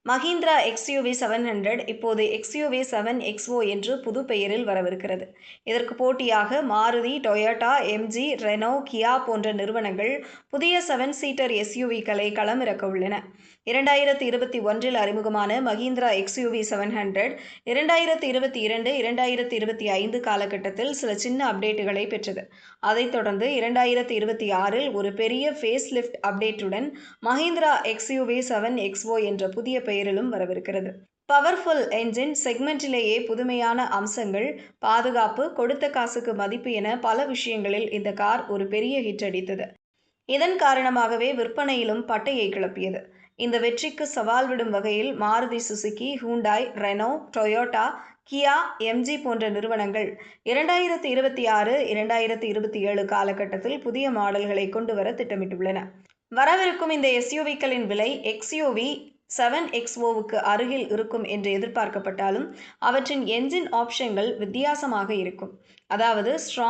Mahindra XUV 700 இப்போது XUV 7 XO என்று புது பெயரில் வரவிருக்கிறது. இதற்கு போட்டியாக மாருதி, டொயோட்டா, எம்ஜி, ரெனோ, கியா போன்ற நிறுவனங்கள் புதிய 7 சீட்டர் எஸ்யூவிக்களை களமிறக்க உள்ளன. 2021இல் அறிமுகமான மஹிந்திரா எக்ஸ்யூவி 700 2022, 2025 காலகட்டத்தில் சில சின்ன அப்டேட்டுகளை பெற்றது. அதைத் தொடர்ந்து 2026இல் ஒரு பெரிய ஃபேஸ் லிஃப்ட் அப்டேட்டுடன் மஹிந்திரா எக்ஸ்யூவி 7 எக்ஸ்ஓ என்ற புதிய பெயரிலும் வரவிருக்கிறது. பவர்ஃபுல் என்ஜின், செக்மெண்ட்டிலேயே புதுமையான அம்சங்கள், பாதுகாப்பு, கொடுத்த காசுக்கு மதிப்பு என பல விஷயங்களில் இந்த கார் ஒரு பெரிய ஹிட் அடித்தது. இதன் காரணமாகவே விற்பனையிலும் பட்டையை கிளப்பியது. இந்த வெற்றிக்கு சவால் விடும் வகையில் Maruti Suzuki, Hyundai, Renault, Toyota, Kia, MG போன்ற நிறுவனங்கள் 2026, 2027 காலகட்டத்தில் புதிய மாடல்களை கொண்டு வர திட்டமிட்டுள்ளன. வரவிருக்கும் இந்த எஸ்யூவிக்களின் விலை எக்ஸ்யூவி 7 எக்ஸ்ஓவுக்கு அருகில் இருக்கும் என்று எதிர்பார்க்கப்பட்டாலும் அவற்றின் என்ஜின் ஆப்ஷன்கள் வித்தியாசமாக இருக்கும். அதாவது ஸ்ட்ராங்